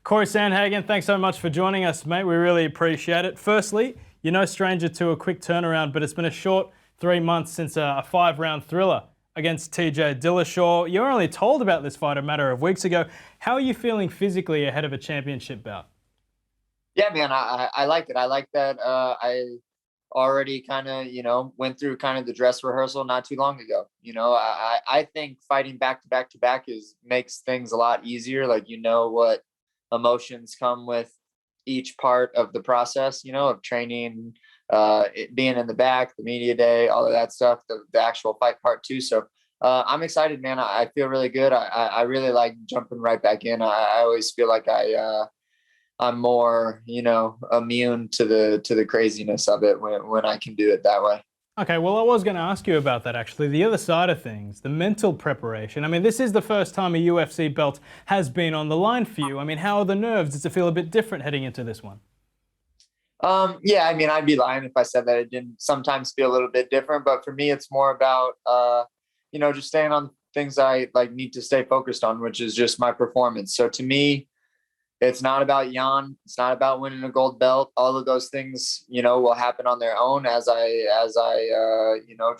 Corey Sandhagen, thanks so much for joining us, mate. We really appreciate it. Firstly, you're no stranger to a quick turnaround, but it's been a short 3 months since a 5-round thriller against TJ Dillashaw. You were only told about this fight a matter of weeks ago. How are you feeling physically ahead of a championship bout? Yeah, man, I like it. I like that. I already kind of, went through kind of the dress rehearsal not too long ago. I think fighting back to back to back is makes things a lot easier. Like, what emotions come with each part of the process, of training, it being in the back, the media day, all of that stuff, the actual fight part too. So I'm excited, man. I feel really good. I really like jumping right back in. I always feel like I'm more, immune to the craziness of it when I can do it that way. Okay, well, I was going to ask you about that actually. The other side of things, the mental preparation. I mean, this is the first time a UFC belt has been on the line for you. I mean, how are the nerves? Does it feel a bit different heading into this one? Yeah, I mean, I'd be lying if I said that it didn't sometimes feel a little bit different, but for me, it's more about, just staying on things I like need to stay focused on, which is just my performance. So to me, it's not about Jan. It's not about winning a gold belt. All of those things, will happen on their own as I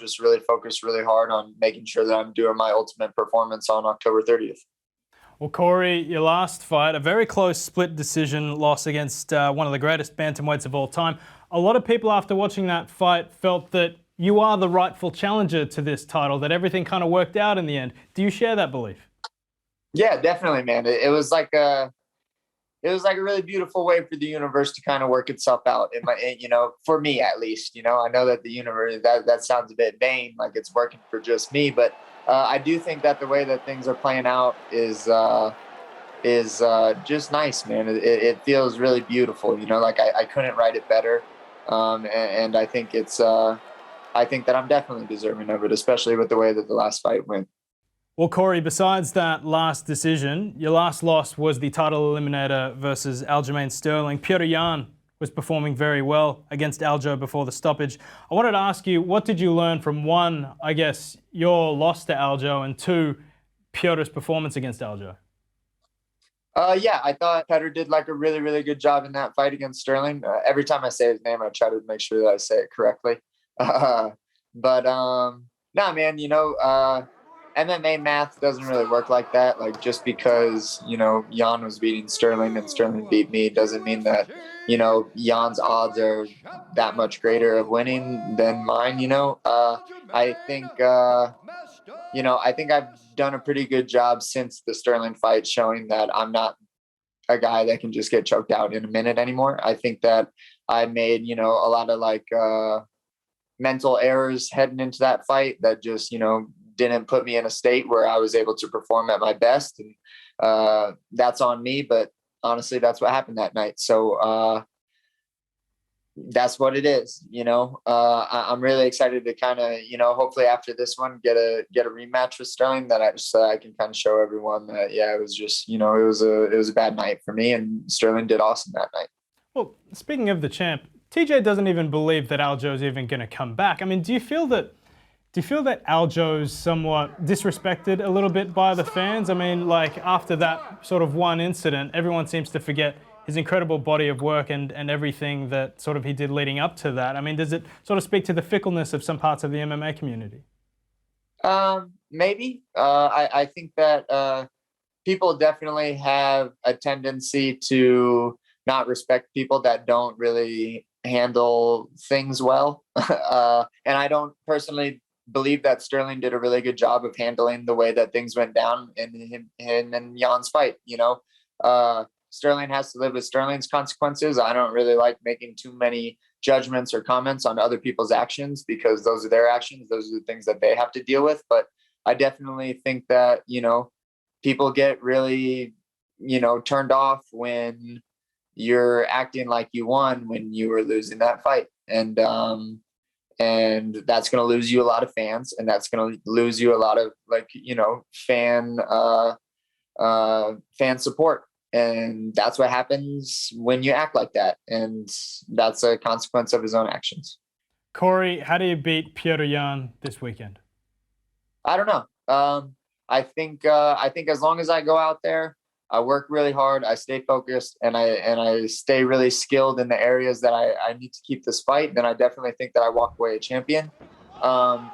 just really focus really hard on making sure that I'm doing my ultimate performance on October 30th. Well, Corey, your last fight, a very close split decision loss against one of the greatest bantamweights of all time. A lot of people after watching that fight felt that you are the rightful challenger to this title, that everything kind of worked out in the end. Do you share that belief? Yeah, definitely, man. It was like a really beautiful way for the universe to kind of work itself out for me at least. I know that the universe, that sounds a bit vain, like it's working for just me, but I do think that the way that things are playing out is just nice, man. It feels really beautiful. Like I couldn't write it better. And I think that I'm definitely deserving of it, especially with the way that the last fight went. Well, Corey, besides that last decision, your last loss was the title eliminator versus Aljamain Sterling. Petr Yan was performing very well against Aljo before the stoppage. I wanted to ask you, what did you learn from one, I guess, your loss to Aljo, and two, Petr's performance against Aljo? Yeah, I thought Petr did like a really, really good job in that fight against Sterling. Every time I say his name, I try to make sure that I say it correctly. Uh, but nah, man, MMA math doesn't really work like that. Like just because, Jan was beating Sterling and Sterling beat me doesn't mean that, Jan's odds are that much greater of winning than mine. I think, I think I've done a pretty good job since the Sterling fight showing that I'm not a guy that can just get choked out in a minute anymore. I think that I made, a lot of mental errors heading into that fight that just, didn't put me in a state where I was able to perform at my best. And that's on me. But honestly, that's what happened that night. So that's what it is. I'm really excited to kind of, hopefully after this one, get a rematch with Sterling so I can kind of show everyone that, yeah, it was just, it was a bad night for me, and Sterling did awesome that night. Well, speaking of the champ, TJ doesn't even believe that Aljo's even going to come back. I mean, do you feel that Aljo's somewhat disrespected a little bit by the fans? I mean, like after that sort of one incident, everyone seems to forget his incredible body of work and everything that sort of he did leading up to that. I mean, does it sort of speak to the fickleness of some parts of the MMA community? Maybe. I think that people definitely have a tendency to not respect people that don't really handle things well. And I don't personally believe that Sterling did a really good job of handling the way that things went down in him and Jan's fight. Sterling has to live with Sterling's consequences. I don't really like making too many judgments or comments on other people's actions because those are their actions. Those are the things that they have to deal with. But I definitely think that, people get really, turned off when you're acting like you won when you were losing that fight. And that's going to lose you a lot of fans, and that's going to lose you a lot of fan support. And that's what happens when you act like that. And that's a consequence of his own actions. Corey, how do you beat Petr Yan this weekend? I don't know. I think as long as I go out there I work really hard, I stay focused, and I stay really skilled in the areas that I need to keep this fight, then I definitely think that I walk away a champion.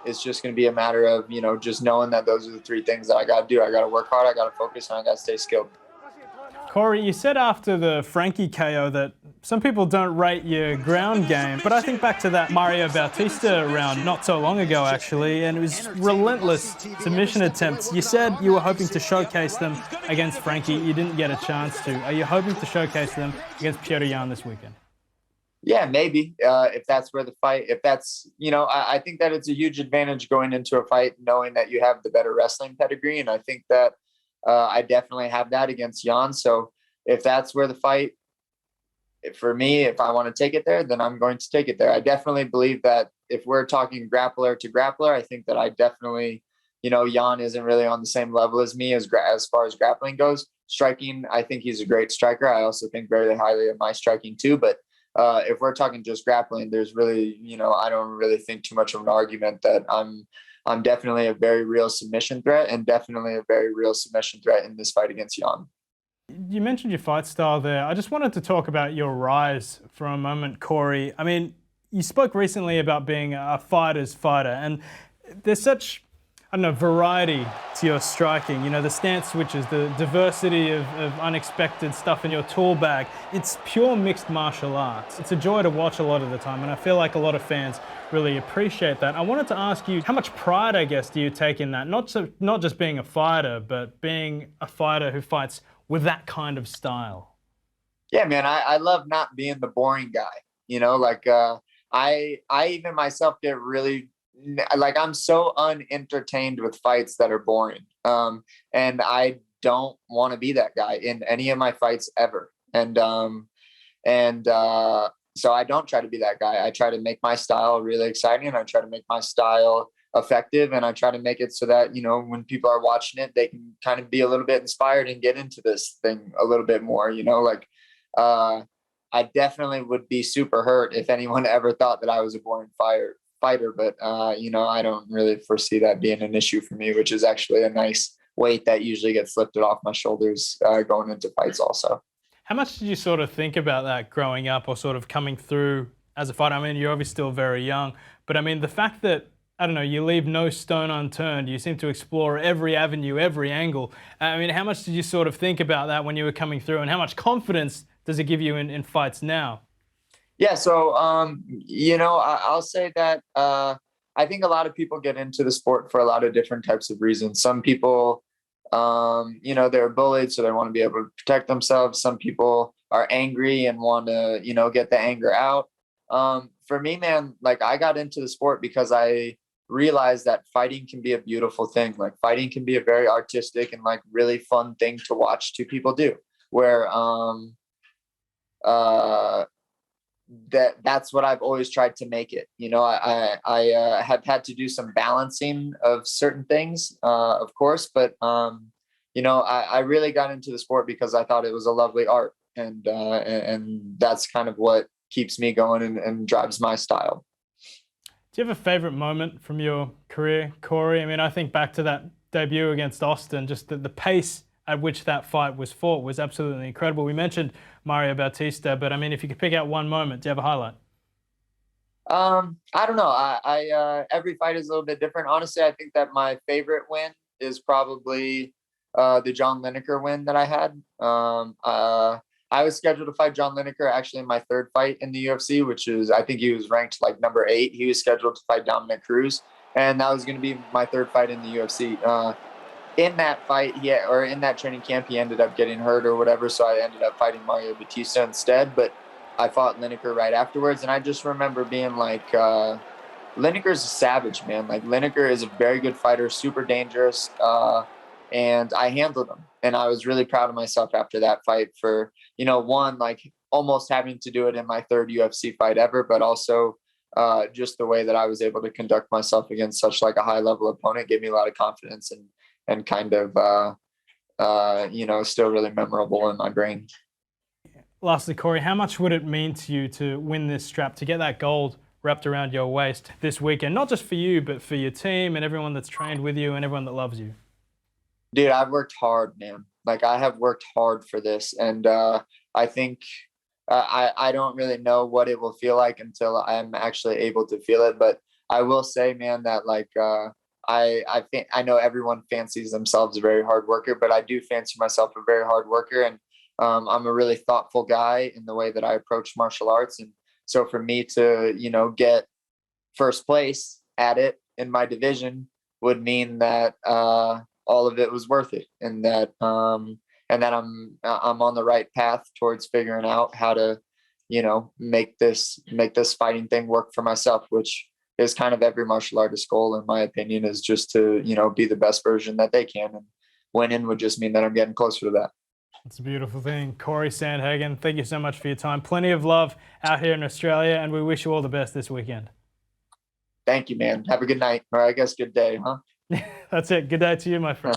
It's just going to be a matter of, just knowing that those are the three things that I got to do. I got to work hard, I got to focus, and I got to stay skilled. Corey, you said after the Frankie KO that some people don't rate your ground game, but I think back to that Mario Bautista round not so long ago, actually, and it was relentless submission attempts. You said you were hoping to showcase them against Frankie. You didn't get a chance to. Are you hoping to showcase them against Petr Yan this weekend? Yeah, maybe. If that's where the fight, if that's, I think that it's a huge advantage going into a fight knowing that you have the better wrestling pedigree. And I think that I definitely have that against Yan. So if that's where the fight, for me, if I want to take it there, then I'm going to take it there. I definitely believe that if we're talking grappler to grappler, I think that I definitely, Yan isn't really on the same level as me as far as grappling goes. Striking, I think he's a great striker. I also think very highly of my striking too. But if we're talking just grappling, there's really, I don't really think too much of an argument that I'm definitely a very real submission threat, and definitely a very real submission threat in this fight against Yan. You mentioned your fight style there. I just wanted to talk about your rise for a moment, Corey. I mean, you spoke recently about being a fighter's fighter, and there's such, variety to your striking. The stance switches, the diversity of unexpected stuff in your tool bag. It's pure mixed martial arts. It's a joy to watch a lot of the time, and I feel like a lot of fans really appreciate that. I wanted to ask you, how much pride, I guess, do you take in that? Not just being a fighter, but being a fighter who fights with that kind of style. Yeah, man, I love not being the boring guy. I even myself get really, I'm so unentertained with fights that are boring. And I don't want to be that guy in any of my fights ever. So I don't try to be that guy. I try to make my style really exciting, and I try to make my style effective, and I try to make it so that, when people are watching it, they can kind of be a little bit inspired and get into this thing a little bit more. I definitely would be super hurt if anyone ever thought that I was a boring fighter, but I don't really foresee that being an issue for me, which is actually a nice weight that usually gets lifted off my shoulders going into fights also. How much did you sort of think about that growing up, or sort of coming through as a fighter? I mean, you're obviously still very young, but I mean, the fact that, I don't know, you leave no stone unturned, you seem to explore every avenue, every angle. I mean, how much did you sort of think about that when you were coming through, and how much confidence does it give you in fights now? Yeah, so, I'll say that I think a lot of people get into the sport for a lot of different types of reasons. Some people, they're bullied, so they want to be able to protect themselves. Some people are angry and want to, get the anger out. For me, man, I got into the sport because I realized that fighting can be a beautiful thing. Fighting can be a very artistic and really fun thing to watch two people do, where that's what I've always tried to make it. I have had to do some balancing of certain things, of course, but I really got into the sport because I thought it was a lovely art, and that's kind of what keeps me going and drives my style. Do you have a favorite moment from your career, Corey? I mean, I think back to that debut against Austin, just the pace at which that fight was fought was absolutely incredible. We mentioned Mario Bautista, but I mean, if you could pick out one moment, do you have a highlight? I don't know. I every fight is a little bit different. Honestly, I think that my favorite win is probably the John Lineker win that I had. I was scheduled to fight John Lineker actually in my third fight in the UFC, which is, I think he was ranked number 8. He was scheduled to fight Dominic Cruz, and that was going to be my third fight in the UFC. In that fight, in that training camp, he ended up getting hurt or whatever, so I ended up fighting Mario Bautista instead. But I fought Lineker right afterwards, and I just remember being Lineker's a savage, man. Lineker is a very good fighter, super dangerous, and I handled him. And I was really proud of myself after that fight for, one, almost having to do it in my third UFC fight ever, but also just the way that I was able to conduct myself against such a high level opponent gave me a lot of confidence and kind of, still really memorable in my brain. Lastly, Corey, how much would it mean to you to win this strap, to get that gold wrapped around your waist this weekend? Not just for you, but for your team and everyone that's trained with you and everyone that loves you. Dude, I've worked hard, man. Like I have worked hard for this, and I think I don't really know what it will feel like until I'm actually able to feel it. But I will say, man, that like I think I know everyone fancies themselves a very hard worker, but I do fancy myself a very hard worker, and I'm a really thoughtful guy in the way that I approach martial arts. And so for me to, get first place at it in my division would mean that all of it was worth it, and that I'm on the right path towards figuring out how to, make this fighting thing work for myself, which is kind of every martial artist goal, in my opinion, is just to, be the best version that they can. And winning would just mean that I'm getting closer to that. It's a beautiful thing. Corey Sandhagen, thank you so much for your time. Plenty of love out here in Australia, and we wish you all the best this weekend. Thank you, man. Have a good night, or I guess good day, huh? That's it. Good day to you, my friend.